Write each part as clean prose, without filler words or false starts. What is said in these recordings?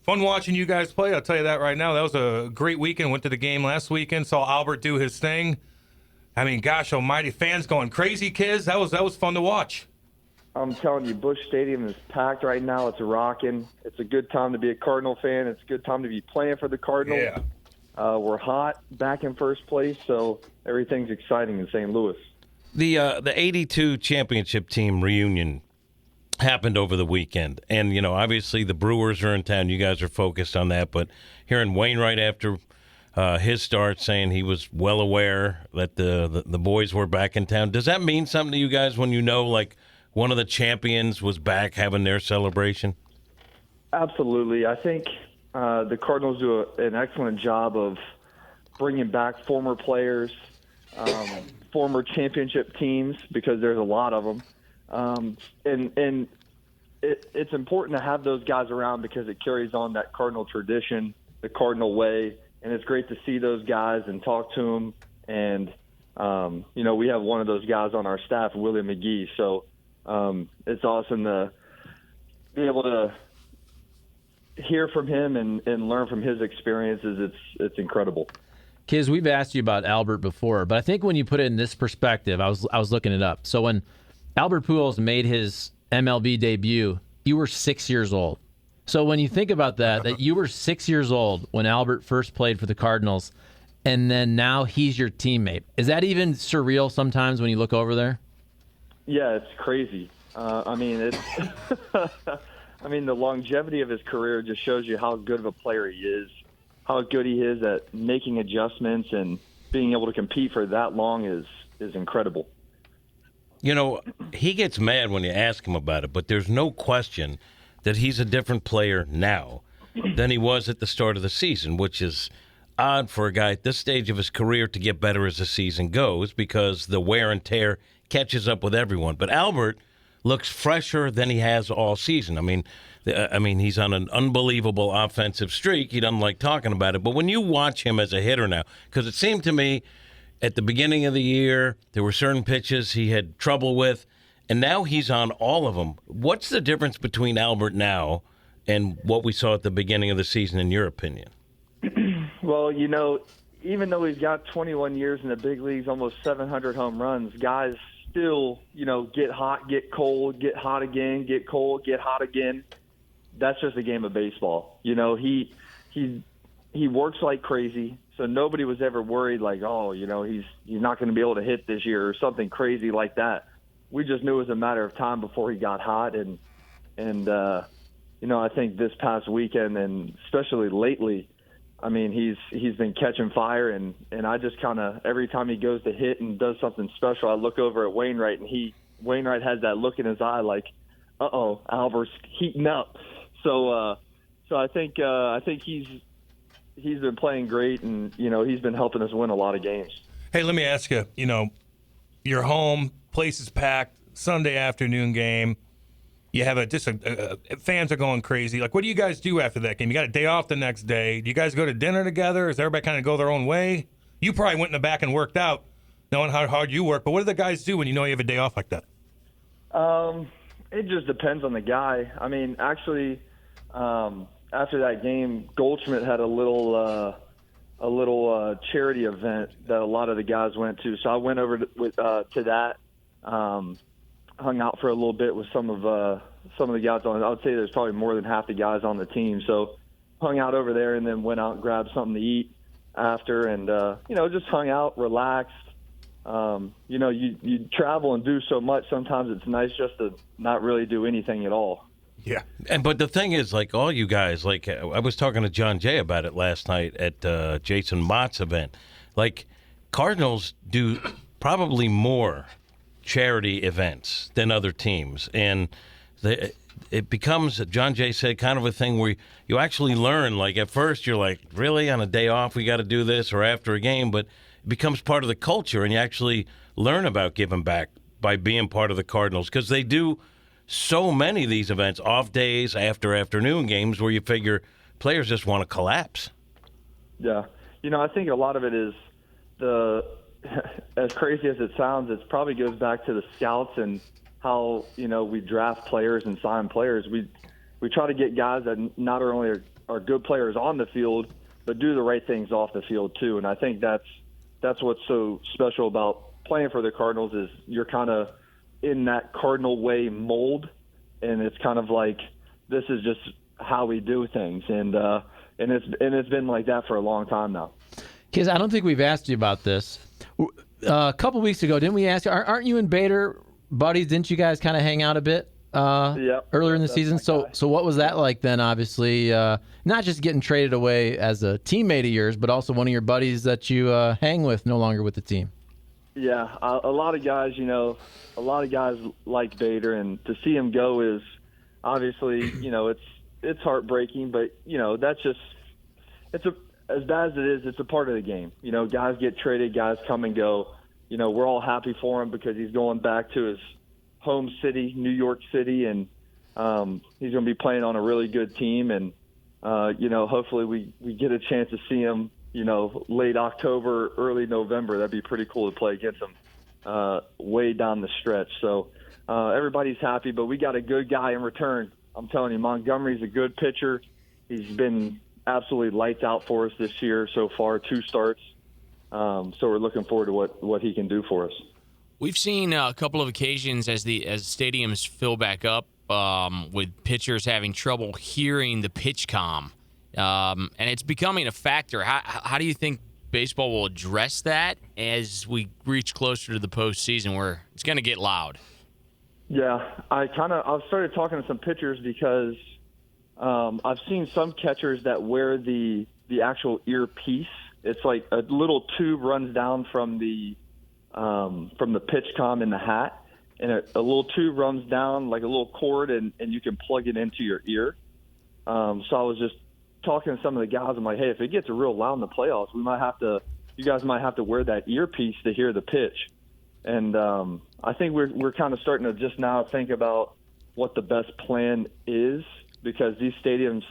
Fun watching you guys play, I'll tell you that right now. That was a great weekend. Went to the game last weekend, saw Albert do his thing. I mean, gosh almighty, fans going crazy, kids. That was fun to watch. I'm telling you, Busch Stadium is packed right now. It's rocking. It's a good time to be a Cardinal fan. It's a good time to be playing for the Cardinals. Yeah. We're hot, back in first place, so everything's exciting in St. Louis. The 82 championship team reunion happened over the weekend. And, obviously the Brewers are in town. You guys are focused on that. But hearing Wainwright after his start saying he was well aware that the boys were back in town, does that mean something to you guys when like, one of the champions was back having their celebration? Absolutely. I think the Cardinals do an excellent job of bringing back former players, former championship teams, because there's a lot of them. And it's important to have those guys around because it carries on that Cardinal tradition, the Cardinal way, and it's great to see those guys and talk to them. And, we have one of those guys on our staff, Willie McGee, so it's awesome to be able to hear from him and learn from his experiences. It's incredible. Kiz, we've asked you about Albert before, but I think when you put it in this perspective, I was looking it up. So when Albert Pujols made his MLB debut, you were 6 years old. So when you think about that you were 6 years old when Albert first played for the Cardinals, and then now he's your teammate. Is that even surreal sometimes when you look over there? Yeah, it's crazy. It's the longevity of his career just shows you how good of a player he is, how good he is at making adjustments, and being able to compete for that long is incredible. He gets mad when you ask him about it, but there's no question that he's a different player now than he was at the start of the season, which is odd for a guy at this stage of his career to get better as the season goes because the wear and tear catches up with everyone. But Albert looks fresher than he has all season. I mean, he's on an unbelievable offensive streak. He doesn't like talking about it. But when you watch him as a hitter now, because it seemed to me at the beginning of the year, there were certain pitches he had trouble with, and now he's on all of them. What's the difference between Albert now and what we saw at the beginning of the season, in your opinion? Well, even though he's got 21 years in the big leagues, almost 700 home runs, guys still, get hot, get cold, get hot again, get cold, get hot again. That's just a game of baseball. He works like crazy, so nobody was ever worried like, he's not going to be able to hit this year or something crazy like that. We just knew it was a matter of time before he got hot, and I think this past weekend and especially lately, he's been catching fire, and I just kind of, every time he goes to hit and does something special, I look over at Wainwright, and Wainwright has that look in his eye like, Albert's heating up. So I think he's been playing great, and he's been helping us win a lot of games. Hey, let me ask you. You're home, place is packed, Sunday afternoon game. You have fans are going crazy. Like, what do you guys do after that game? You got a day off the next day. Do you guys go to dinner together? Does everybody kind of go their own way? You probably went in the back and worked out, knowing how hard you work. But what do the guys do when you have a day off like that? It just depends on the guy. Actually, after that game, Goldschmidt had a little charity event that a lot of the guys went to. So I went over to that. Hung out for a little bit with some of the guys on. I would say there's probably more than half the guys on the team. So hung out over there and then went out and grabbed something to eat after, and just hung out, relaxed. You travel and do so much. Sometimes it's nice just to not really do anything at all. Yeah. But the thing is, like, all you guys, like, I was talking to John Jay about it last night at Jason Mott's event. Like, Cardinals do probably more charity events than other teams, and it becomes, John Jay said, kind of a thing where you actually learn. Like, at first you're like, really, on a day off we got to do this, or after a game, but it becomes part of the culture, and you actually learn about giving back by being part of the Cardinals, because they do so many of these events, off days, after afternoon games, where you figure players just want to collapse. Yeah. I think a lot of it is as crazy as it sounds, it probably goes back to the scouts and how, we draft players and sign players. We try to get guys that not only are are good players on the field, but do the right things off the field too. And I think that's what's so special about playing for the Cardinals is you're kind of in that Cardinal way mold, and it's kind of like this is just how we do things, and it's been like that for a long time now. Because I don't think we've asked you about this. A couple weeks ago, didn't we ask you? Aren't you and Bader buddies? Didn't you guys kind of hang out a bit earlier in the season? So what was that like then? Obviously, not just getting traded away as a teammate of yours, but also one of your buddies that you hang with, no longer with the team. Yeah, a lot of guys, like Bader, and to see him go is obviously, it's heartbreaking, but that's just as bad as it is, it's a part of the game. Guys get traded, guys come and go. We're all happy for him because he's going back to his home city, New York City, and he's going to be playing on a really good team. And hopefully we get a chance to see him, late October, early November. That'd be pretty cool to play against him way down the stretch. So everybody's happy, but we got a good guy in return. I'm telling you, Montgomery's a good pitcher. He's been absolutely lights out for us this year so far, 2 starts. So we're looking forward to what he can do for us. We've seen a couple of occasions as stadiums fill back up with pitchers having trouble hearing the pitch comm, and it's becoming a factor. How do you think baseball will address that as we reach closer to the postseason, where it's going to get loud? Yeah, I've started talking to some pitchers because I've seen some catchers that wear the actual earpiece. It's like a little tube runs down from the pitch comm in the hat, and a little tube runs down like a little cord, and you can plug it into your ear. So I was just talking to some of the guys. I'm like, hey, if it gets real loud in the playoffs, you guys might have to wear that earpiece to hear the pitch. And I think we're kind of starting to just now think about what the best plan is, because these stadiums,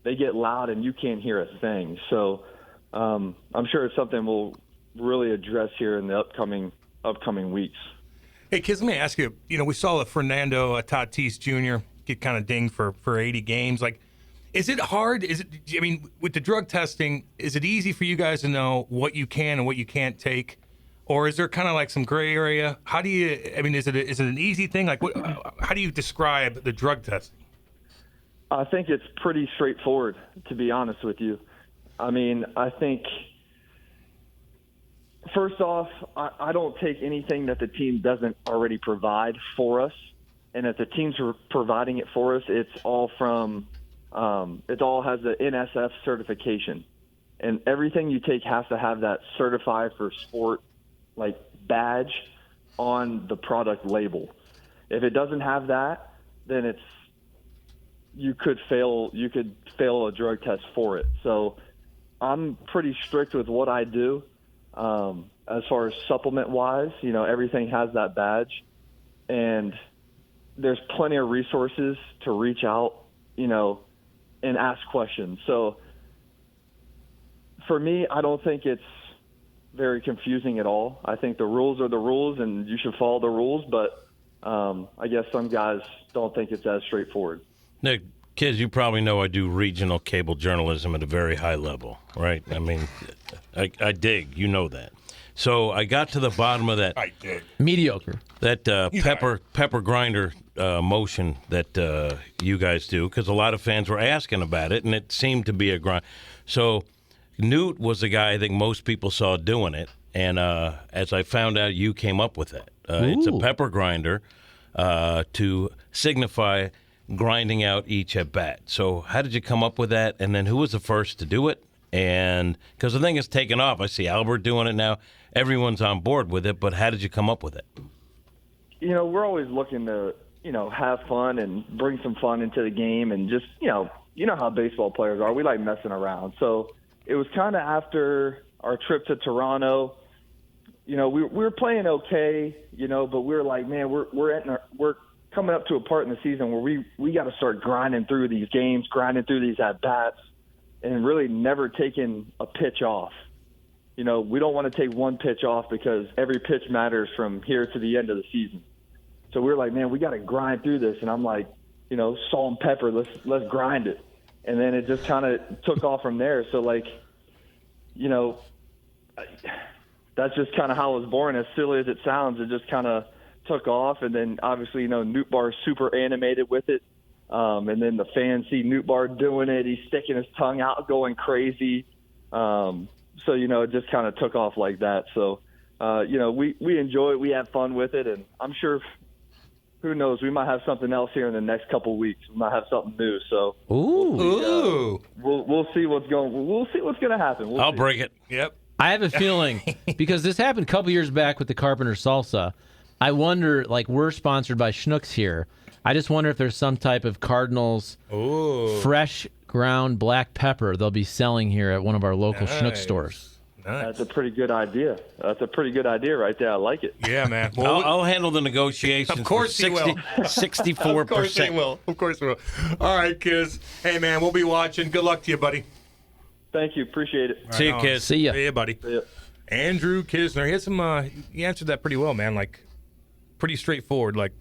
they get loud and you can't hear a thing. So I'm sure it's something we'll really address here in the upcoming weeks. Hey, kids, let me ask you, we saw Fernando Tatis Jr. get kind of dinged for 80 games. Like, is it hard? With the drug testing, is it easy for you guys to know what you can and what you can't take? Or is there kind of like some gray area? How do you, is it an easy thing? Like, how do you describe the drug testing? I think it's pretty straightforward, to be honest with you. I think, first off, I don't take anything that the team doesn't already provide for us. And if the teams are providing it for us, it's all from, it all has the NSF certification. And everything you take has to have that certified for sport, like, badge on the product label. If it doesn't have that, then you could fail a drug test for it. So I'm pretty strict with what I do. As far as supplement wise, everything has that badge, and there's plenty of resources to reach out, and ask questions. So for me, I don't think it's very confusing at all. I think the rules are the rules, and you should follow the rules, but I guess some guys don't think it's as straightforward. Nick, kids, you probably know I do regional cable journalism at a very high level, right? I dig. You know that. So I got to the bottom of that. I dig. Mediocre. That pepper grinder motion that you guys do, because a lot of fans were asking about it, and it seemed to be a grind. So Newt was the guy I think most people saw doing it, and as I found out, you came up with that. It's a pepper grinder to signify grinding out each at bat. So how did you come up with that, and then who was the first to do it? And because the thing is taken off, I see Albert doing it now. Everyone's on board with it, but how did you come up with it? We're always looking to, have fun and bring some fun into the game, and just, you know how baseball players are. We like messing around. So it was kind of after our trip to Toronto. We were playing okay, but we were like, man, we're coming up to a part in the season where we got to start grinding through these games, grinding through these at bats, and really never taking a pitch off. We don't want to take one pitch off because every pitch matters from here to the end of the season. So we were like, man, we got to grind through this. And I'm like, salt and pepper, let's grind it. and then it just kind of took off from there. So, like, you know, that's just kind of how it was born. As silly as it sounds, it just kind of took off. And then, obviously, you know, Newt Bar's super animated with it. And then the fans see Newt Bar doing it. He's sticking his tongue out, going crazy. So, you know, it just kind of took off like that. So, you know, we enjoy it. We have fun with it. And I'm sure, who knows, we might have something else here in the next couple of weeks. We might have something new. So, Ooh. we'll see what's going to happen. I'll bring it. Yep. I have a feeling because this happened a couple years back with the Carpenter Salsa. I wonder, like, we're sponsored by Schnucks here. I just wonder if there's some type of Cardinals fresh ground black pepper they'll be selling here at one of our local Schnucks stores. Nice. That's a pretty good idea. That's a pretty good idea right there. I like it. Yeah, man. Well, I'll handle the negotiations. Of course for you will. 64%. Of course we will. Of course we will. All right, Kiz. Hey, man, we'll be watching. Good luck to you, buddy. Thank you. Appreciate it. See you, kids. See ya. See you, buddy. See ya. Andrew Knizner. He had some. He answered that pretty well, man. Like, pretty straightforward. Like,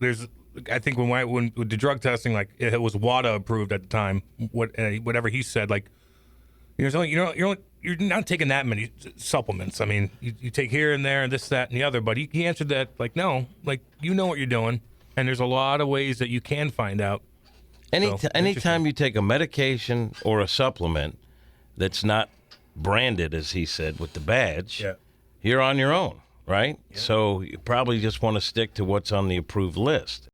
there's. I think when with the drug testing, like it was WADA approved at the time. Whatever he said, like, you're not taking that many supplements. I mean, you take here and there and this, that, and the other. But he answered that like, no, like you know what you're doing, and there's a lot of ways that you can find out. Anytime you take a medication or a supplement that's not branded, as he said, with the badge, you're on your own, right? Yeah. So you probably just want to stick to what's on the approved list.